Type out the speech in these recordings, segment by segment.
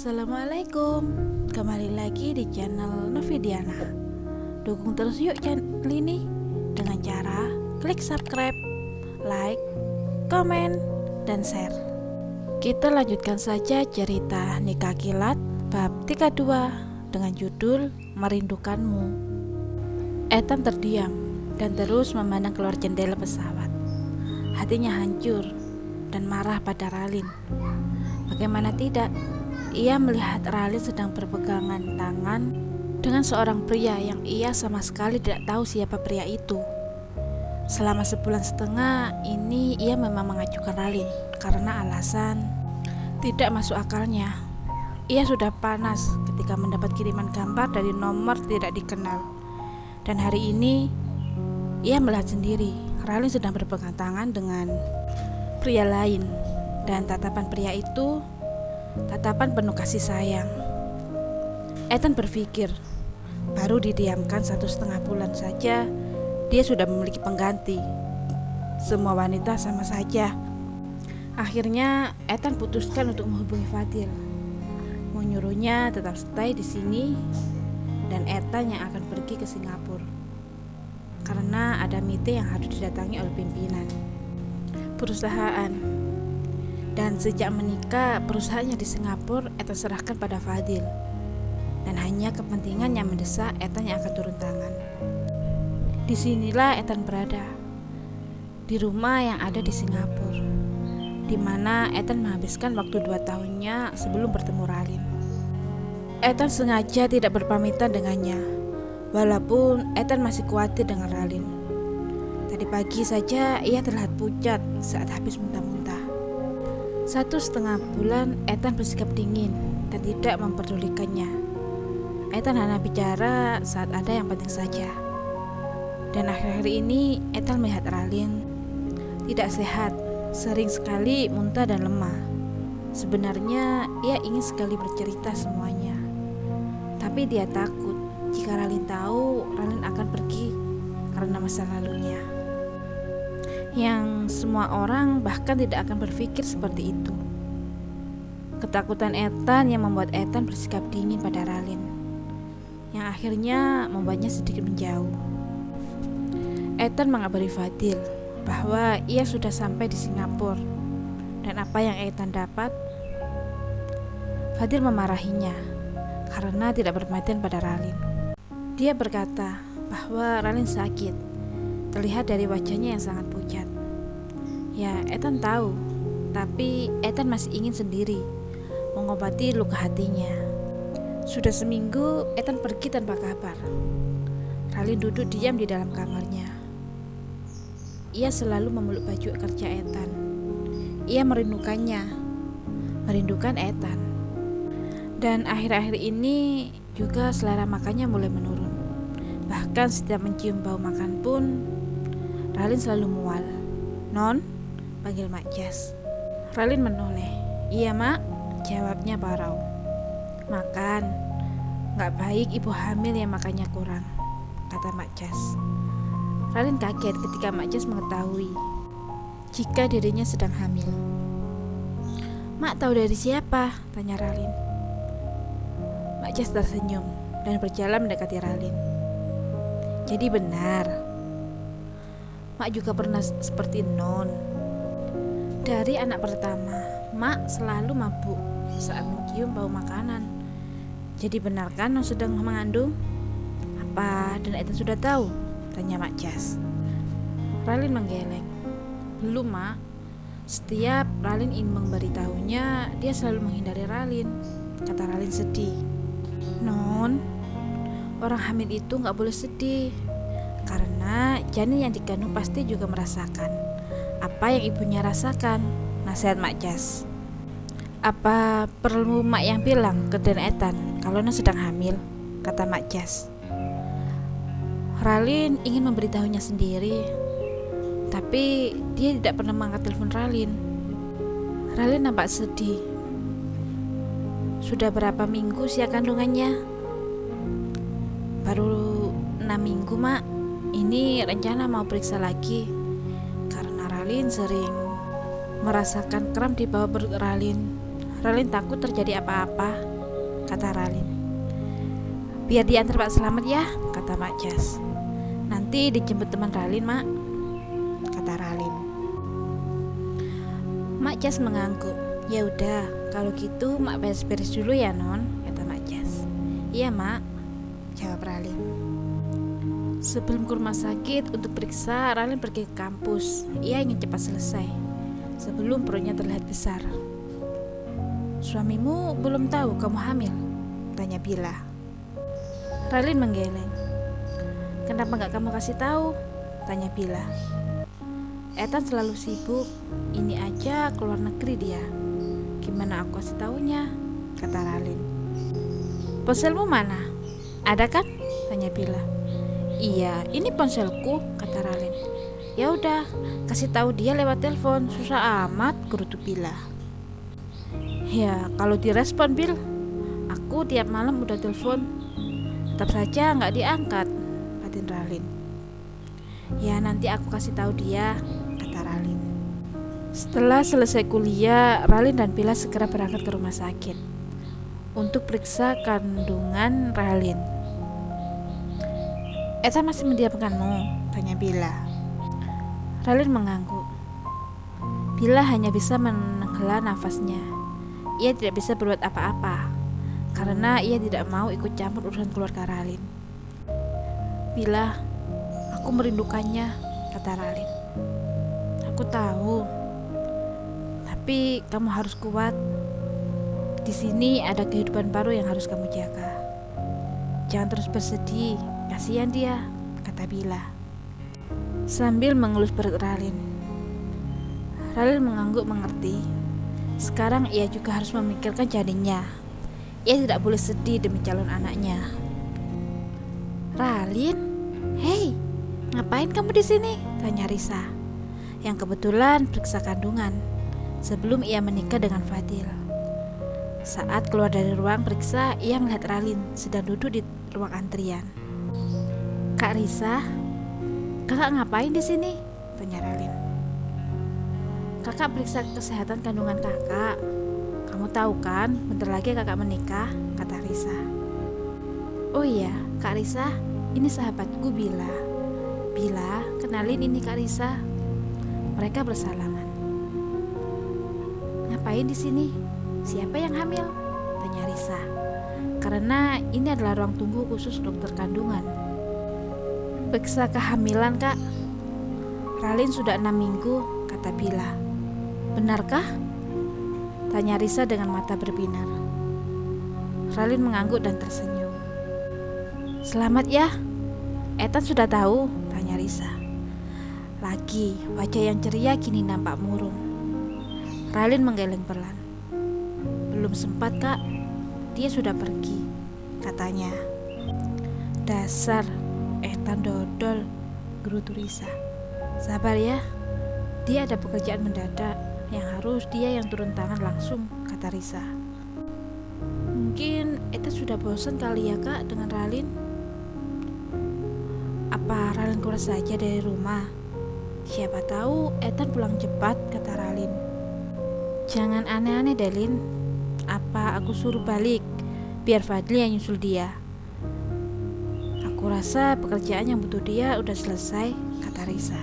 Assalamualaikum, kembali lagi di channel Novidiana. Dukung terus yuk channel ini dengan cara klik subscribe, like, komen, dan share. Kita lanjutkan saja cerita Nikah Kilat bab 32 dengan judul Merindukanmu. Ethan terdiam dan terus memandang keluar jendela pesawat. Hatinya hancur dan marah pada Ralin. Bagaimana tidak, ia melihat Ralin sedang berpegangan tangan dengan seorang pria yang ia sama sekali tidak tahu siapa pria itu. Selama sebulan setengah ini ia memang mengajukan Ralin karena alasan tidak masuk akalnya. Ia sudah panas ketika mendapat kiriman gambar dari nomor tidak dikenal. Dan hari ini ia melihat sendiri Ralin sedang berpegang tangan dengan pria lain. Dan tatapan pria itu tatapan penuh kasih sayang. Ethan berpikir, baru didiamkan 1,5 bulan saja dia sudah memiliki pengganti. Semua wanita sama saja. Akhirnya Ethan putuskan untuk menghubungi Fadil, menyuruhnya tetap stay di sini dan Ethan yang akan pergi ke Singapura karena ada meeting yang harus didatangi oleh pimpinan perusahaan. Dan sejak menikah, perusahaannya di Singapura Ethan serahkan pada Fadil. Dan hanya kepentingan yang mendesak Ethan yang akan turun tangan. Disinilah Ethan berada, di rumah yang ada di Singapura, di mana Ethan menghabiskan waktu 2 tahunnya sebelum bertemu Ralin. Ethan sengaja tidak berpamitan dengannya, walaupun Ethan masih khawatir dengan Ralin. Tadi pagi saja ia terlihat pucat saat habis muntah-muntah. 1,5 bulan Ethan bersikap dingin dan tidak memperdulikannya. Ethan hanya bicara saat ada yang penting saja. Dan akhir-akhir ini Ethan melihat Ralin tidak sehat, sering sekali muntah dan lemah. Sebenarnya ia ingin sekali bercerita semuanya, tapi dia takut jika Ralin tahu Ralin akan pergi karena masa lalunya, yang semua orang bahkan tidak akan berpikir seperti itu. Ketakutan Ethan yang membuat Ethan bersikap dingin pada Ralin, yang akhirnya membuatnya sedikit menjauh. Ethan mengabari Fadil bahwa ia sudah sampai di Singapura, dan apa yang Ethan dapat? Fadil memarahinya karena tidak berperhatian pada Ralin. Dia berkata bahwa Ralin sakit, terlihat dari wajahnya yang sangat pucat. Ya, Ethan tahu, tapi Ethan masih ingin sendiri mengobati luka hatinya. Sudah seminggu Ethan pergi tanpa kabar. Ralin duduk diam di dalam kamarnya. Ia selalu memeluk baju kerja Ethan. Ia merindukannya, merindukan Ethan. Dan akhir-akhir ini juga selera makannya mulai menurun. Bahkan setiap mencium bau makan pun Ralin selalu mual. "Non?" panggil Mak Jas. Ralin menoleh. "Iya, Mak," jawabnya parau. "Makan. Gak baik ibu hamil yang makannya kurang," kata Mak Jas. Ralin kaget ketika Mak Jas mengetahui jika dirinya sedang hamil. "Mak tahu dari siapa?" tanya Ralin. Mak Jas tersenyum dan berjalan mendekati Ralin. "Jadi benar, Mak juga pernah seperti Non. Dari anak pertama, Mak selalu mabuk saat mencium bau makanan. Jadi benar kan Non sedang mengandung? Apa dan Ethan sudah tahu?" tanya Mak Jas. Ralin menggeleng. "Belum, Mak. Setiap Ralin ingin memberitahunya, dia selalu menghindari Ralin," kata Ralin sedih. "Non, orang hamil itu gak boleh sedih, karena janin yang dikandung pasti juga merasakan apa yang ibunya rasakan," nasihat Mak Jas. "Apa perlu Mak yang bilang ke Den Ethan kalau Non sedang hamil?" kata Mak Jas. Ralin ingin memberitahunya sendiri, tapi dia tidak pernah mengangkat telepon Ralin. Ralin nampak sedih. "Sudah berapa minggu usia kandungannya?" "Baru 6 minggu, Mak. Ini rencana mau periksa lagi karena Ralin sering merasakan kram di bawah perut Ralin. Ralin takut terjadi apa-apa. kata Ralin. Biar diantar Pak Selamat ya, kata Mak Jas. Nanti dijemput teman Ralin, Mak, kata Ralin. Mak Jas mengangguk. Ya udah, kalau gitu Mak beres-beres dulu ya, Non, kata Mak Jas. Iya, Mak, jawab Ralin. Sebelum ke rumah sakit untuk periksa, Ralin pergi ke kampus. Ia ingin cepat selesai sebelum perutnya terlihat besar. Suamimu belum tahu kamu hamil? Tanya Bila. Ralin menggeleng. Kenapa gak kamu kasih tahu? Tanya Bila. Ethan selalu sibuk, ini aja keluar negeri dia. Gimana aku kasih taunya? Kata Ralin. Ponselmu mana? Ada kan? Tanya Bila. Iya, ini ponselku, kata Ralin. Ya udah, kasih tahu dia lewat telepon, susah amat, gerutu Bila. Ya, kalau direspon Bil, aku tiap malam udah telepon, tetap saja nggak diangkat, batin Ralin. Ya nanti aku kasih tahu dia, kata Ralin. Setelah selesai kuliah, Ralin dan Bila segera berangkat ke rumah sakit untuk periksa kandungan Ralin. Eta masih mendiamkanmu? Tanya Bila. Ralin mengangguk. Bila hanya bisa menghela nafasnya. Ia tidak bisa berbuat apa-apa karena ia tidak mau ikut campur urusan keluarga Ralin. Bila, aku merindukannya, kata Ralin. Aku tahu, tapi kamu harus kuat. Di sini ada kehidupan baru yang harus kamu jaga. Jangan terus bersedih, kasihan dia, kata Bila sambil mengelus perut Ralin. Ralin mengangguk mengerti. Sekarang ia juga harus memikirkan janinnya. Ia tidak boleh sedih demi calon anaknya. Ralin, hei, ngapain kamu di sini? Tanya Risa, yang kebetulan periksa kandungan sebelum ia menikah dengan Fadil. Saat keluar dari ruang periksa, ia melihat Ralin sedang duduk di ruang antrian. Kak Risa, kakak ngapain di sini? Tanya Ralin. Kakak periksa kesehatan kandungan kakak. Kamu tahu kan, bentar lagi kakak menikah, kata Risa. Oh iya, Kak Risa, ini sahabatku Bila. Bila, kenalin ini Kak Risa. Mereka bersalaman. Ngapain di sini? Siapa yang hamil? Tanya Risa. Karena ini adalah ruang tunggu khusus dokter kandungan. Periksa kehamilan, Kak. Ralin sudah 6 minggu, kata Bila. Benarkah? Tanya Risa dengan mata berbinar. Ralin mengangguk dan tersenyum. Selamat ya. Ethan sudah tahu? Tanya Risa. Lagi, wajah yang ceria kini nampak murung. Ralin menggeleng pelan. Belum sempat, Kak. Dia sudah pergi, katanya. Dasar Ethan dodol, gerutu Risa. Sabar ya. Dia ada pekerjaan mendadak yang harus dia yang turun tangan langsung, kata Risa. Mungkin Ethan sudah bosan kali ya, Kak, dengan Ralin. Apa Ralin keluar saja dari rumah? Siapa tahu Ethan pulang cepat, kata Ralin. Jangan aneh-aneh, Delin. Apa aku suruh balik biar Fadli yang nyusul dia? Aku rasa pekerjaan yang butuh dia udah selesai, kata Risa.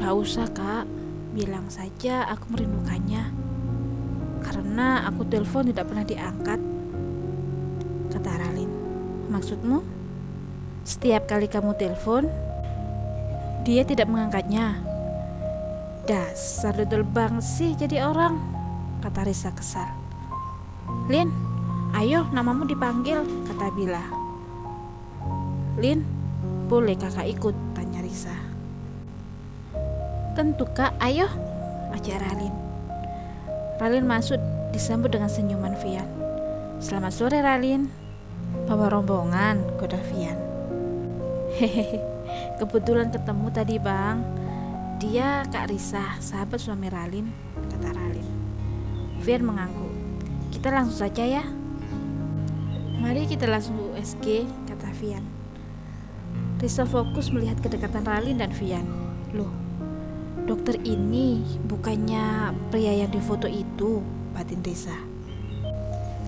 Gak usah, Kak. Bilang saja aku merindukannya. Karena aku telepon tidak pernah diangkat, kata Ralin. Maksudmu? Setiap kali kamu telepon, dia tidak mengangkatnya. Dasar dodol banget sih jadi orang, kata Risa kesal. Lin, ayo namamu dipanggil, kata Bila. Lin, boleh kakak ikut? Tanya Risa. Tentu Kak, ayo, ajak Ralin. Ralin masuk disambut dengan senyuman Vian. Selamat sore Ralin. Bawa rombongan, goda Vian. Hehehe, kebetulan ketemu tadi Bang. Dia Kak Risa, sahabat suami Ralin, kata Ralin. Vian mengangguk. Kita langsung saja ya. Mari kita langsung USG, kata Vian. Risa fokus melihat kedekatan Ralin dan Vian. Loh, dokter ini bukannya pria yang di foto itu, batin Risa.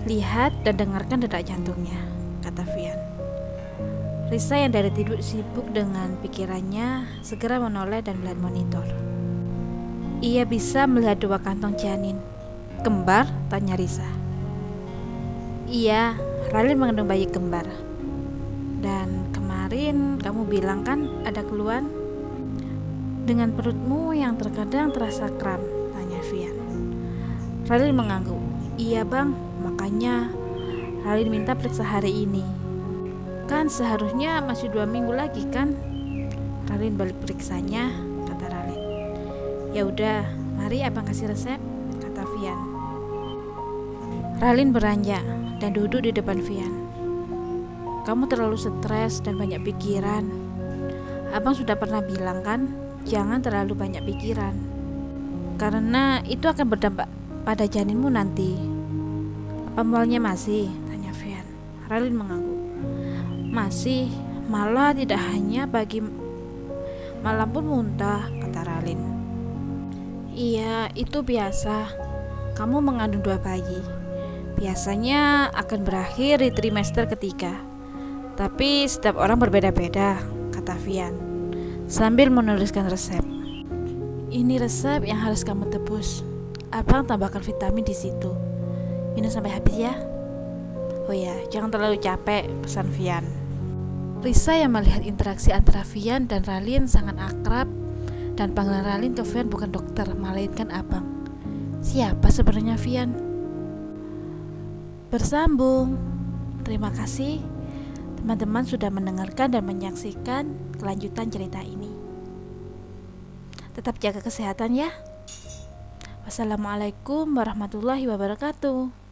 Lihat dan dengarkan detak jantungnya, kata Vian. Risa yang dari tidur sibuk dengan pikirannya segera menoleh dan melihat monitor. Ia bisa melihat 2 kantong janin. Kembar? Tanya Risa. Iya, Ralin mengandung bayi kembar. Dan kemarin kamu bilang kan ada keluhan? Dengan perutmu yang terkadang terasa kram, tanya Vian. Ralin mengangguk. Iya bang, makanya Ralin minta periksa hari ini. Kan seharusnya masih 2 minggu lagi kan? Ralin balik periksanya, kata Ralin. Ya udah, mari abang kasih resep, kata Vian. Ralin beranjak dan duduk di depan Vian. Kamu terlalu stres dan banyak pikiran. Abang sudah pernah bilang kan, jangan terlalu banyak pikiran, karena itu akan berdampak pada janinmu nanti. Apa mualnya masih? Tanya Vian. Ralin mengangguk. Masih, malah tidak hanya pagi, malam pun muntah, kata Ralin. Iya, itu biasa. Kamu mengandung 2 bayi. Biasanya akan berakhir di trimester ketiga. Tapi setiap orang berbeda-beda, kata Vian sambil menuliskan resep. Ini resep yang harus kamu tebus. Abang tambahkan vitamin di situ. Minum sampai habis ya. Oh ya, jangan terlalu capek, pesan Vian. Risa yang melihat interaksi antara Vian dan Ralin sangat akrab, dan panggilan Ralin ke Vian bukan dokter, melainkan abang. Siapa sebenarnya Vian? Bersambung. Terima kasih teman-teman sudah mendengarkan dan menyaksikan kelanjutan cerita ini. Tetap jaga kesehatan ya. Wassalamualaikum warahmatullahi wabarakatuh.